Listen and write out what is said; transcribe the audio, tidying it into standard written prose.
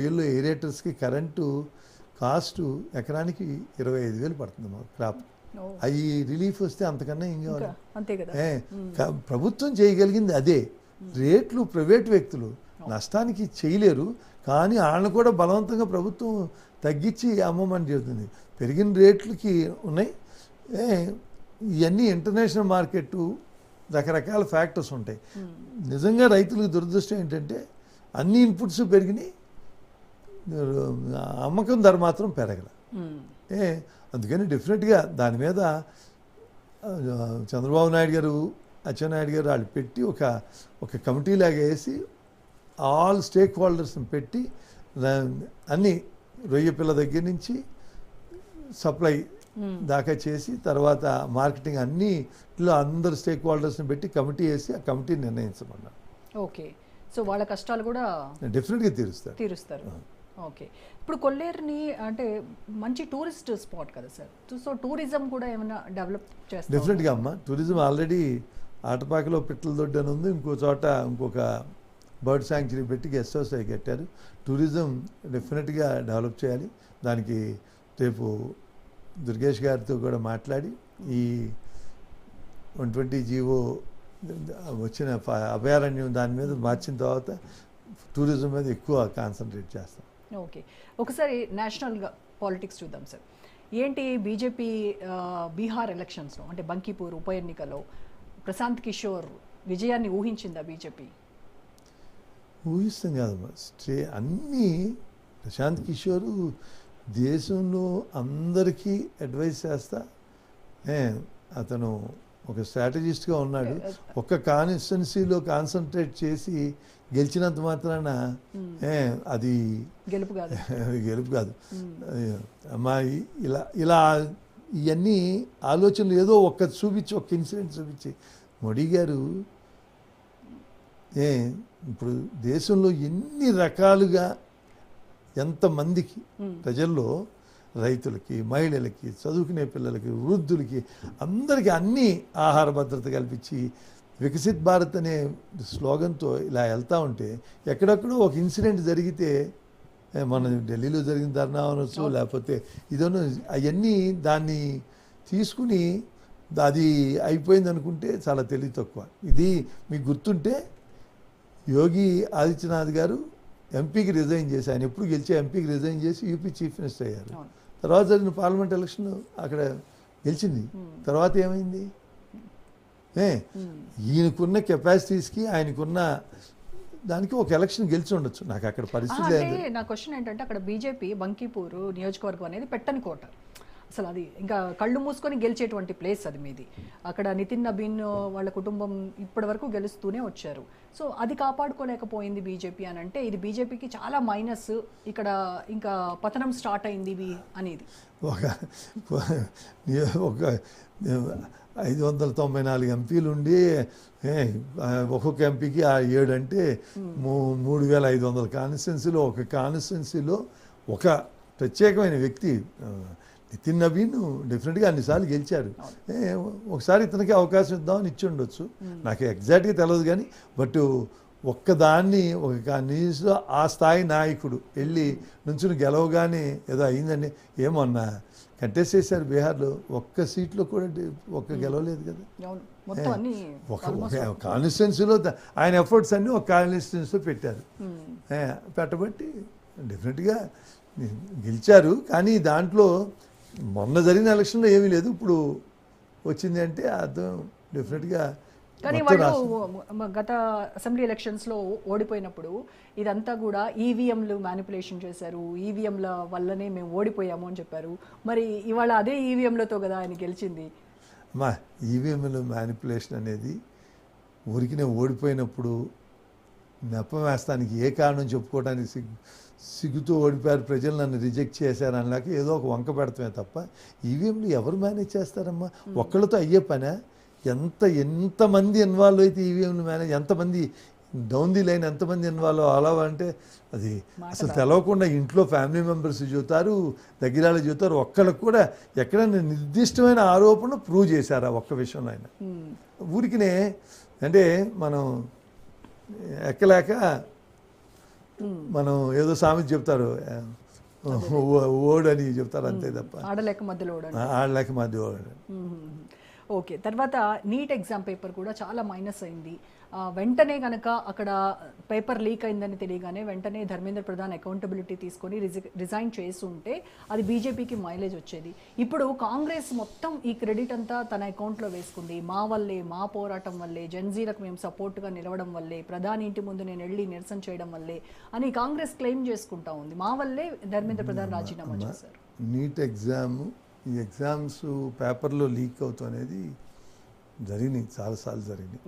వీళ్ళు ఏరియేటర్స్కి current cost ఎకరానికి 25,000 పడుతుంది మా క్రాప్. అవి రిలీఫ్ వస్తే అంతకన్నా ఏం కావాలి? అంతే కదా. ప్రభుత్వం చేయగలిగింది అదే. రేట్లు ప్రైవేట్ వ్యక్తులు నష్టానికి చేయలేరు, కానీ వాళ్ళని కూడా బలవంతంగా ప్రభుత్వం తగ్గించి అమ్మమని చెబుతుంది. పెరిగిన రేట్లకి ఉన్నాయి. ఇవన్నీ ఇంటర్నేషనల్ మార్కెట్, రకరకాల ఫ్యాక్టర్స్ ఉంటాయి. నిజంగా రైతులకు దురదృష్టం ఏంటంటే అన్ని ఇన్పుట్స్ పెరిగినాయి, అమ్మకం ధర మాత్రం పెరగల. అందుకని డెఫినెట్గా దాని మీద చంద్రబాబు నాయుడు గారు, అచ్చెన్నాయుడు గారు వాళ్ళు పెట్టి ఒక కమిటీ లాగా వేసి ఆల్ స్టేక్ హోల్డర్స్ని పెట్టి అన్ని రొయ్య పిల్ల దగ్గర నుంచి సప్లై దాకా చేసి తర్వాత మార్కెటింగ్ అన్నిలో అందరు స్టేక్ హోల్డర్స్ని పెట్టి కమిటీ వేసి ఆ కమిటీ నిర్ణయించమన్నారు. ఓకే, సో వాళ్ళ కష్టాలు కూడా డెఫినెట్గా తీరుస్తారు. ఓకే, ఇప్పుడు కొల్లేరుని అంటే మంచి టూరిస్ట్ స్పాట్ కదా సార్, సో టూరిజం కూడా ఏమైనా డెవలప్ చేస్తారు? డెఫినెట్గా అమ్మ, టూరిజం ఆల్రెడీ ఆటపాకలో పిట్టల దొడ్డి అని ఉంది, ఇంకో చోట ఇంకొక బర్డ్ శాంక్చురీ పెట్టి గెస్ట్ హౌస్ అవి కట్టారు. టూరిజం డెఫినెట్గా డెవలప్ చేయాలి. దానికి రేపు దుర్గేష్ గారితో కూడా మాట్లాడి ఈ 120 జీవో వచ్చిన అభయారణ్యం దాని మీద మార్చిన తర్వాత టూరిజం మీద ఎక్కువ కాన్సన్ట్రేట్ చేస్తాం. ఓకే, ఒకసారి నేషనల్గా పాలిటిక్స్ చూద్దాం సార్. ఏంటి బీజేపీ బీహార్ ఎలక్షన్స్లో అంటే బంకీపూర్ ఉప ఎన్నికలో ప్రశాంత్ కిషోర్ విజయాన్ని ఊహించిందా బీజేపీ? ఊహిస్తాం కాదమ్మా, అన్నీ ప్రశాంత్ కిషోర్ దేశంలో అందరికీ అడ్వైస్ చేస్తా అతను ఒక స్ట్రాటజిస్ట్గా ఉన్నాడు. ఒక్క కాన్స్టిట్యున్సీలో కాన్సన్ట్రేట్ చేసి గెలిచినంత మాత్రాన అది గెలుపు కాదు అమ్మా. ఇలా ఇవన్నీ ఆలోచనలు ఏదో ఒక్క ఇన్సిడెంట్ చూపించి మోడీ గారు ఇప్పుడు దేశంలో ఎన్ని రకాలుగా ఎంతమందికి ప్రజల్లో రైతులకి, మహిళలకి, చదువుకునే పిల్లలకి, వృద్ధులకి అందరికీ అన్ని ఆహార భద్రత కల్పించి వికసిత్ భారత్ అనే స్లోగన్తో ఇలా వెళ్తూ ఉంటే ఎక్కడెక్కడో ఒక ఇన్సిడెంట్ జరిగితే మన ఢిల్లీలో జరిగిన ధర్నా అనొచ్చు, లేకపోతే ఇదనో అవన్నీ దాన్ని తీసుకుని అది అయిపోయింది అనుకుంటే చాలా తెలివి తక్కువ. ఇది మీకు గుర్తుంటే యోగి ఆదిత్యనాథ్ గారు ఎంపీకి రిజైన్ చేసి, ఆయన ఎప్పుడు గెలిచే ఎంపీకి రిజైన్ చేసి యూపీ చీఫ్ మినిస్టర్ అయ్యారు. తర్వాత జరిగిన పార్లమెంట్ ఎలక్షన్ అక్కడ గెలిచింది. తర్వాత ఏమైంది? ఈయనకున్న కెపాసిటీస్కి ఆయనకున్న దానికి ఒక ఎలక్షన్ గెలిచి ఉండొచ్చు. నాకు అక్కడ పరిస్థితి లేదు. నా క్వశ్చన్ ఏంటంటే అక్కడ బీజేపీ బంకీపూర్ నియోజకవర్గం అనేది పెట్టని కోట, అసలు అది ఇంకా కళ్ళు మూసుకొని గెలిచేటువంటి ప్లేస్ అది మీది. అక్కడ నితిన్ నబీన్ వాళ్ళ కుటుంబం ఇప్పటి వరకు గెలుస్తూనే వచ్చారు. సో అది కాపాడుకోలేకపోయింది బీజేపీ అని అంటే ఇది బీజేపీకి చాలా మైనస్, ఇక్కడ ఇంకా పతనం స్టార్ట్ అయింది అనేది. ఒక 594 ఎంపీలు ఉండి ఒక్కొక్క ఎంపీకి 7 అంటే 3,500 కాన్స్టిట్యున్సీలో ఒక కాన్స్టిట్యున్సీలో ఒక ప్రత్యేకమైన వ్యక్తి నితిన్ నబీన్ డెఫినెట్గా అన్నిసార్లు గెలిచారు. ఒకసారి ఇతనికి అవకాశం ఇద్దామని ఇచ్చి ఉండొచ్చు, నాకు ఎగ్జాక్ట్గా తెలియదు. కానీ బట్ ఒక్కదాన్ని ఒక న్యూస్లో ఆ స్థాయి నాయకుడు వెళ్ళి నుంచుని గెలవగానే ఏదో అయిందని ఏమన్నా కంటెస్ట్ చేశారు బీహార్లో, ఒక్క సీట్లో కూడా ఒక్క గెలవలేదు కదా. ఒక కాన్స్టిట్యున్సీలో ఆయన ఎఫర్ట్స్ అన్నీ ఒక కాన్స్టిట్యున్సీలో పెట్టారు. పెట్టబట్టి డెఫినెట్గా గెలిచారు. కానీ దాంట్లో మొన్న జరిగిన ఎలక్షన్లో ఏమీ లేదు, ఇప్పుడు వచ్చింది అంటే అర్థం డెఫినెట్గా. కానీ వాళ్ళు గత అసెంబ్లీ ఎలక్షన్స్లో ఓడిపోయినప్పుడు ఇదంతా కూడా ఈవీఎంలు మ్యానిపులేషన్ చేశారు, ఈవీఎంల వల్లనే మేము ఓడిపోయాము అని చెప్పారు. మరి ఇవాళ అదే ఈవీఎంలతో కదా ఆయన గెలిచింది. మా ఈవీఎంల మ్యానిపులేషన్ అనేది ఊరికినే ఓడిపోయినప్పుడు నెపం వేస్తానికి ఏ కారణం చెప్పుకోవడానికి సిగ్గుతో ఓడిపోయారు, ప్రజలు నన్ను రిజెక్ట్ చేశారు అనలేక ఏదో ఒక వంక పెడతామే తప్ప ఈవీఎంలు ఎవరు మేనేజ్ చేస్తారమ్మా? ఒక్కళ్ళతో అయ్యే పనే. ఎంతమంది ఇన్వాల్వ్ అయితే ఈవీఎంలు మేనేజ్, ఎంతమంది డౌన్ ది లైన్ ఎంతమంది ఇన్వాల్వ్ అలా అంటే అది అసలు తెలవకుండా ఇంట్లో ఫ్యామిలీ మెంబర్స్ చూతారు, దగ్గరాలు చూతారు. ఒక్కళ్ళకు కూడా ఎక్కడైనా నిర్దిష్టమైన ఆరోపణ ప్రూవ్ చేశారా ఒక్క విషయంలో ఆయన? ఊరికినే అంటే మనం ఎక్కలేక మనం ఏదో సామెత చెప్తారు, ఓడ్ అని చెప్తారు అంతే తప్ప ఆడలేక మధ్యలో ఓడండి. ఆడలేక మధ్య ఓడ్. ఓకే, తర్వాత నీట్ ఎగ్జామ్ పేపర్ కూడా చాలా మైనస్ అయింది. వెంటనే కనుక అక్కడ పేపర్ లీక్ అయిందని తెలియగానే వెంటనే ధర్మేంద్ర ప్రధాన్ అకౌంటబిలిటీ తీసుకొని రిజైన్ చేసి ఉంటే అది బీజేపీకి మైలేజ్ వచ్చేది. ఇప్పుడు కాంగ్రెస్ మొత్తం ఈ క్రెడిట్ అంతా తన అకౌంట్లో వేసుకుంది. మా వల్లే, మా పోరాటం వల్లే, జెన్జీలకు మేము సపోర్ట్గా నిలవడం వల్లే, ప్రధాని ఇంటి ముందు నేను వెళ్ళి నిరసన చేయడం వల్లే అని కాంగ్రెస్ క్లెయిమ్ చేసుకుంటా ఉంది. మా వల్లే ధర్మేంద్ర ప్రధాన్ రాజీనామా చేశారు. నీట్ ఎగ్జామ్, ఈ ఎగ్జామ్స్ పేపర్లో లీక్ అవుతాం అనేది జరిగినాయి, చాలాసార్లు జరిగినాయి.